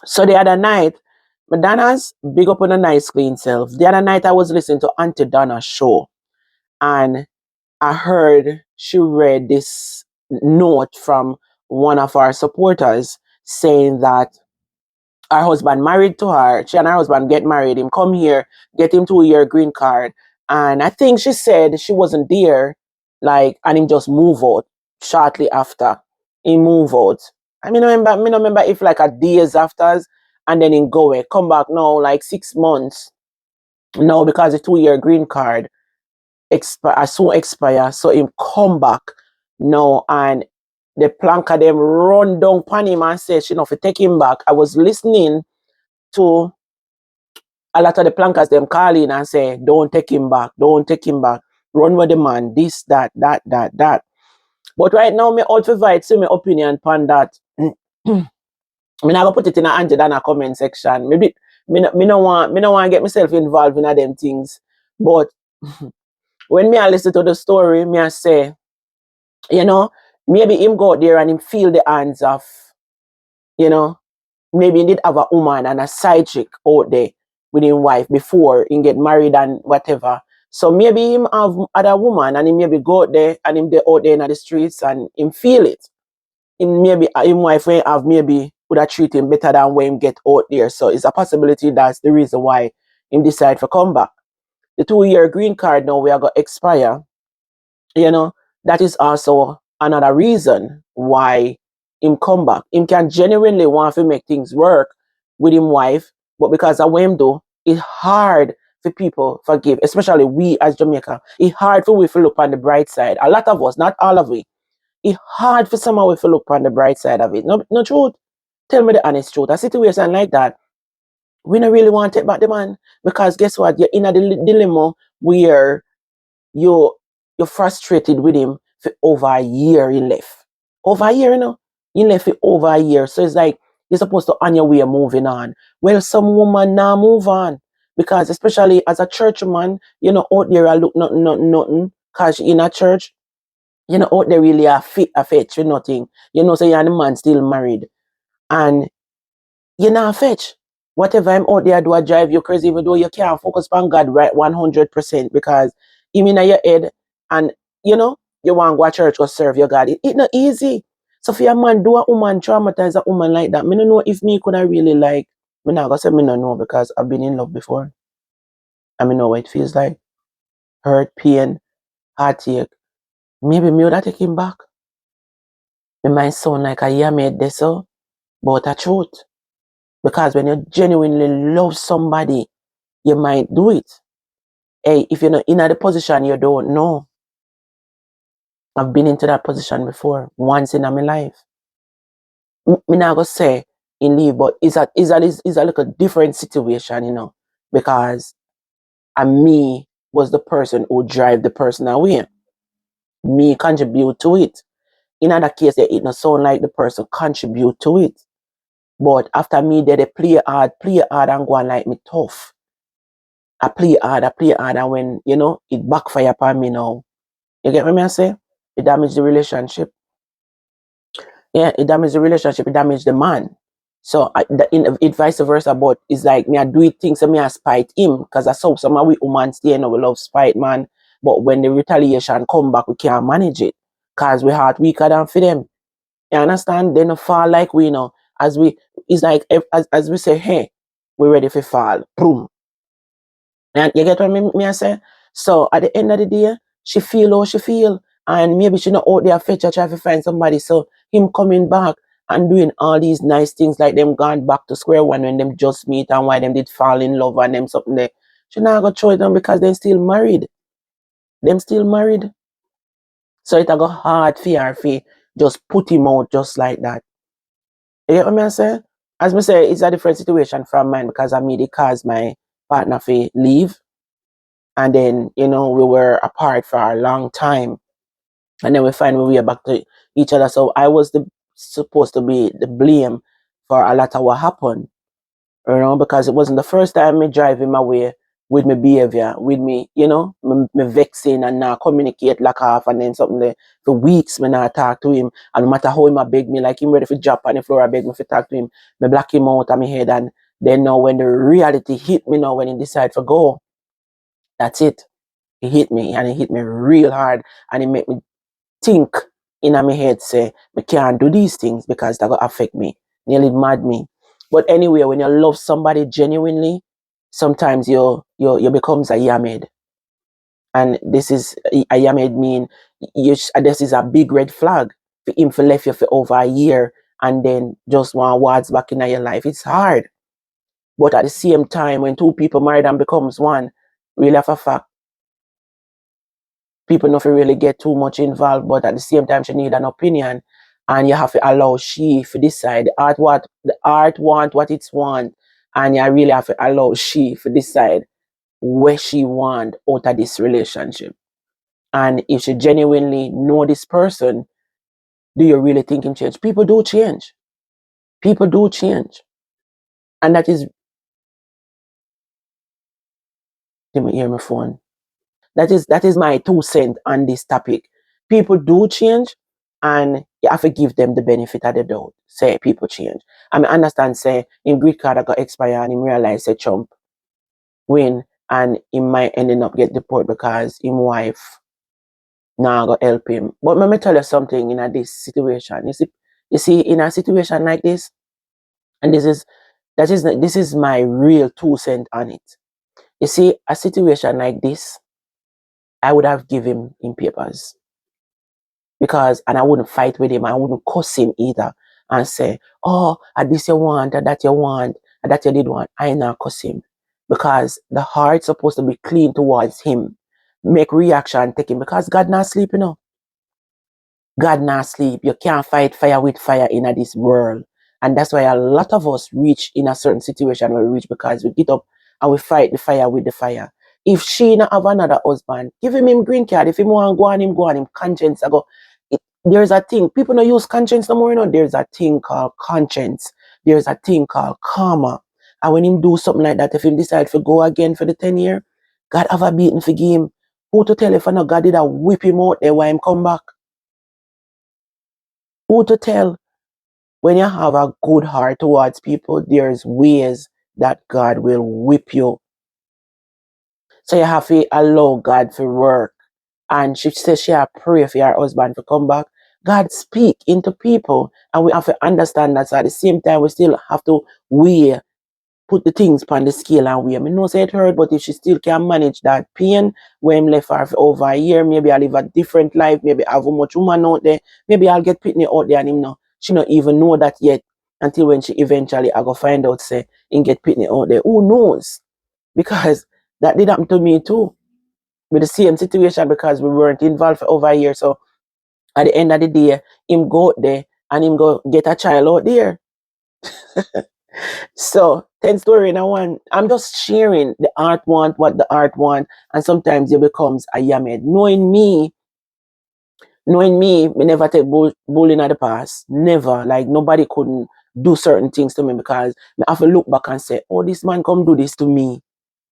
So the other night, Madonna's big up on a nice clean self. The other night I was listening to Auntie Donna's show, and I heard she read this note from one of our supporters saying that her husband married to her. She and her husband get married. Him come here, get him 2 year green card. And I think she said she wasn't there, like, and him just move out shortly after. He move out. I mean, me no remember if like a days after, and then him go away. Come back now, like 6 months. No, because the 2 year green card expire soon expire. So him come back now, and the planker them run down pan him and say she know fi take him back. I was listening to a lot of the plankers them call in and say, don't take him back, don't take him back. Run with the man, this, that. But right now, me out to fight, see my opinion upon that. Me not gonna put it in a Auntie Donna comment section. Maybe me no want get myself involved in them things. But when me I listen to the story, me I say, you know, maybe him go out there and him feel the hands of, you know, maybe he did have a woman and a side chick out there with his wife before he get married and whatever. So maybe him have other woman and he maybe go out there and him out there in the streets and him feel it. Him maybe him wife will have maybe would have treat him better than when him get out there. So it's a possibility that's the reason why him decide to come back. The 2 year green card now we are going to expire. You know, that is also another reason why him come back. Him can genuinely want to make things work with him wife, but because of what him do, it's hard for people forgive, especially we as Jamaica. It's hard for we to look on the bright side. A lot of us, not all of it. It's hard for some of we to look on the bright side of it. No truth. Tell me the honest truth. A situation like that, we don't really want to take back the man. Because guess what? You're in a dilemma where you're frustrated with him for over a year he left. Over a year, you know? He left for over a year. So it's like you're supposed to on your way moving on. Well, some woman now move on. Because especially as a church man, you know, out there I look nothing. Cause in a church, you know, out there really a fetch for nothing. You know, so you're the man still married. And you're not fetch. Whatever I'm out there do I drive you crazy, even though you can't focus on God right 100% because even in your head and you know you want to go to church or serve your God. It's not easy. So for a man do a woman traumatize a woman like that, me don't know if me could have really like me not gonna say me don't know because I've been in love before. I mean know what it feels like. Hurt, pain, heartache. Maybe me would have take him back. It might sound like a yeah made this so, but a truth. Because when you genuinely love somebody, you might do it. Hey, if you're not in the position you don't know. I've been into that position before, once in my life. Me not gonna say in leave, but it's a little different situation, you know, because me was the person who drive the person away. Me contribute to it. In other case, it not sound like the person contribute to it. But after me, they play hard and go on like me tough. I play hard, and when, you know, it backfire upon me now. You get what I say? It damaged the relationship. Yeah, it damaged the relationship, it damaged the man. So it vice versa, but it's like me I do it things and me I spite him because I saw some of we women stay and we love spite man. But when the retaliation come back, we can't manage it. Cause we heart weaker than for them. You understand? They no fall like we know. As we it's like as we say, hey, we're ready for fall. Boom. And you get what me I say? So at the end of the day, she feel how she feel. And maybe she not out there fetch or try to find somebody. So him coming back and doing all these nice things like them gone back to square one when them just meet and why them did fall in love and them something there. She not gonna throw it down because they still married. Them still married. So it a go hard for her for just put him out just like that. You get what I say? As me say, it's a different situation from mine because I made it cause my partner for leave. And then, you know, we were apart for a long time. And then we find we were back to each other. So I was supposed to be the blame for a lot of what happened. You know, because it wasn't the first time me drive him away. with my behavior, with me, me vexing and not communicate like half, and then something there for weeks me not talk to him. And no matter how him a beg me, like him ready for drop on the floor, I beg me for talk to him, me block him out of my head. And then now when the reality hit me now, when he decide to go, that's it. He hit me, and he hit me real hard, and it make me think in my head, say, I can't do these things because that will affect me. Nearly mad me. But anyway, when you love somebody genuinely, sometimes you becomes a yamed. And this is a yamed mean this is a big red flag for him for left you for over a year and then just want words back in your life. It's hard. But at the same time, when two people married and becomes one, really have a fact, people not really get too much involved, but at the same time, she need an opinion, and you have to allow she to decide. The art want what it's want, and you really have to allow she to decide where she want out of this relationship. And if she genuinely know this person, do you really think him change? People do change. People do change, and that is. Let me hear my phone. That is my 2 cents on this topic. People do change, and you have to give them the benefit of the doubt. Say people change. I mean, understand. Say in Greek card I got expire, and him realize say Trump win, and he might ending up get deported because his wife now go help him. But let me tell you something in this situation. You see, in a situation like this, and this is my real 2 cents on it. You see, a situation like this, I would have given him papers. Because, and I wouldn't fight with him, I wouldn't cuss him either and say, oh, this you want, that you want, that you did want. I not cuss him. Because the heart's supposed to be clean towards him. Make reaction, take him. Because God not sleep, God not sleep. You can't fight fire with fire in this world. And that's why a lot of us reach in a certain situation where we reach because we get up and we fight the fire with the fire. If she not have another husband, give him green card. If he want go on him conscience. I go. There's a thing. People don't use conscience no more, There's a thing called conscience. There's a thing called karma. And when him do something like that, if him decide to go again for the 10 year, God have a beating for him. Who to tell if I know God did a whip him out there while him come back? Who to tell? When you have a good heart towards people, there's ways that God will whip you. So you have to allow God to work. And she says she have pray for her husband to come back. God speak into people, and we have to understand that. So at the same time, we still have to weigh, put the things on the scale and weigh. I mean, no say it hurt, but if she still can manage that pain, when left her for over a year, maybe I'll live a different life. Maybe I have a much woman out there. Maybe I'll get Pitney out there and him know. She not even know that yet until when she eventually I go find out say and get Pitney out there. Who knows? Because that did happen to me too. With the same situation because we weren't involved for over a year. So at the end of the day, him go out there and him go get a child out there. So 10 story in a one. I'm just sharing the art want what the art want, and sometimes it becomes a yamed. Me never take bullying at the past. Never. Like nobody couldn't do certain things to me because I have to look back and say, oh, this man come do this to me.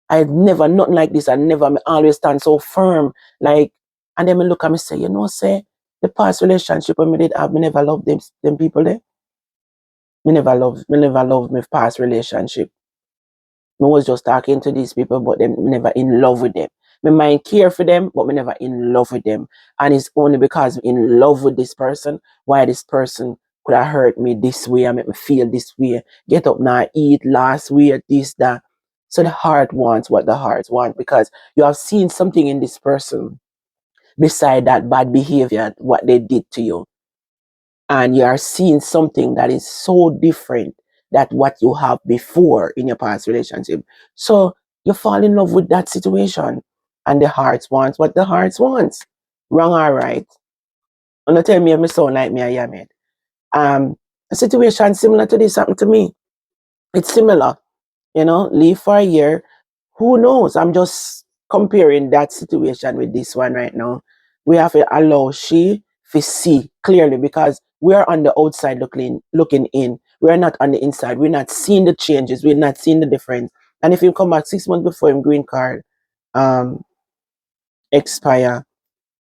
I never, nothing like this. I never, me always stand so firm. Like, and then me look at me say, say, the past relationship when me did have, me never loved them people there. Me never loved my past relationship. Me was just talking to these people, but them me never in love with them. Me mind care for them, but me never in love with them. And it's only because I'm in love with this person, why this person could have hurt me this way and make me feel this way. Get up now, eat, last week, this, that. So the heart wants what the heart wants because you have seen something in this person beside that bad behavior, what they did to you. And you are seeing something that is so different that what you have before in your past relationship. So you fall in love with that situation, and the heart wants what the heart wants. Wrong or right? And don't tell me if I sound like me, I am it. A situation similar to this happened to me. It's similar, leave for a year. Who knows? I'm just comparing that situation with this one right now. We have to allow she to see clearly because we're on the outside looking in. We're not on the inside. We're not seeing the changes. We're not seeing the difference. And if you come back 6 months before him green card um expire,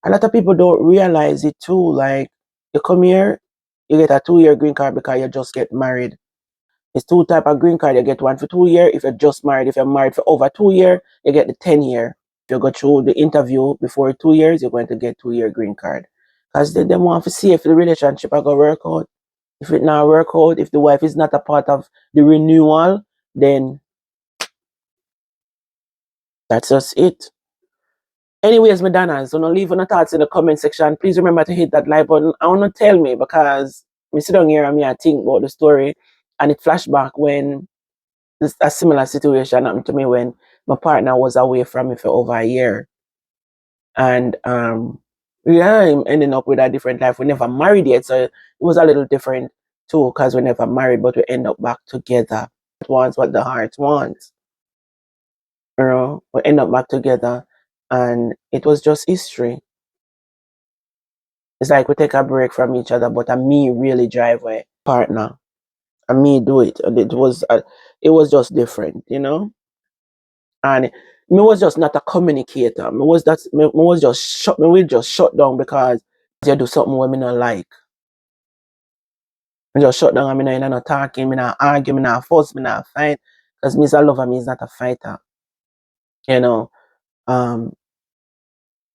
a lot of people don't realize it too. Like you come here, you get a 2 year green card because you just get married. It's two type of green card. You get one for 2 year if you're just married. If you're married for over 2 year, you get the 10 year. If you go through the interview before 2 years, you're going to get 2 year green card. Because they want to see if the relationship are gonna work out. If it not work out, if the wife is not a part of the renewal, then that's just it. Anyways, my Donna, so now leave your thoughts in the comment section. Please remember to hit that like button. I want to tell me because me sit down here and me I think about the story and it flashback when a similar situation happened to me when my partner was away from me for over a year. And yeah, I'm ending up with a different life. We never married yet, so it was a little different too, because we never married, but we end up back together. It wants what the heart wants. You know, we end up back together and it was just history. It's like we take a break from each other, but me really drive my partner and me do it. And it was just different, you know? And me was just not a communicator. Me was just shut me will just shut down because you do something what me not like. Me just shut down and me not talking, me not argue, me not fuss, me not fight. Because me is a lover, me is not a fighter. You know. Um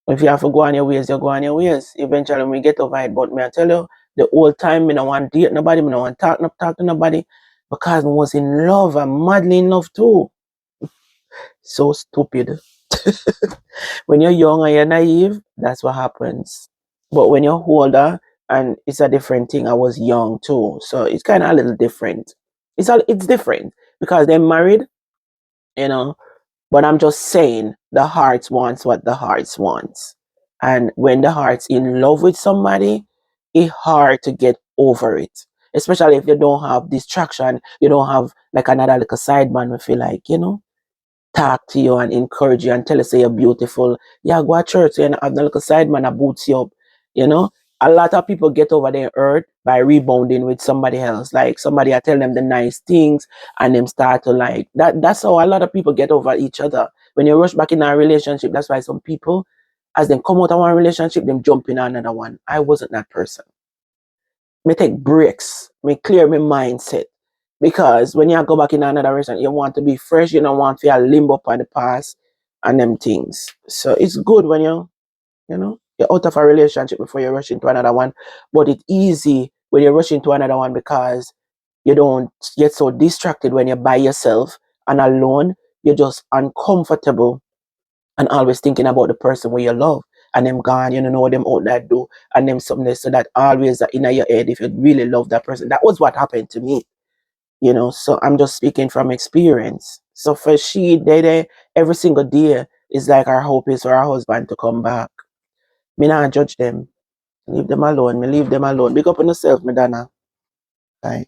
if you have to go on your ways, you go on your ways. Eventually we get over it. But me I tell you, the whole time me don't want to date nobody, me don't want to talk to nobody. Because I was in love, I'm madly in love too. So stupid. When you're young and you're naive, that's what happens. But when you're older, and it's a different thing. I was young too, so it's kind of a little different. It's different because they're married, you know. But I'm just saying, the heart wants what the heart wants, and when the heart's in love with somebody, it's hard to get over it. Especially if you don't have distraction, you don't have like another like a sideman. We feel like talk to you and encourage you and tell you say you're beautiful. Yeah, go to church and have a little side man that boots you up. You know? A lot of people get over their hurt by rebounding with somebody else. Like somebody I tell them the nice things and them start to like that's how a lot of people get over each other. When you rush back in a relationship, that's why some people as they come out of one relationship, them jump in another one. I wasn't that person. Me take breaks, me clear my mindset. Because when you go back in another restaurant, you want to be fresh, you don't want to feel limbo on the past and them things. So it's good when you're out of a relationship before you rush into another one. But it's easy when you rush into another one because you don't get so distracted when you're by yourself and alone. You're just uncomfortable and always thinking about the person where you love and them gone, you don't know what them out there do and them something else. So that always in your head if you really love that person. That was what happened to me, so I'm just speaking from experience. So for she, they every single day is like our hope is for our husband to come back. Me not judge them. Leave them alone. Me leave them alone. Big up on yourself, me Donna. Bye.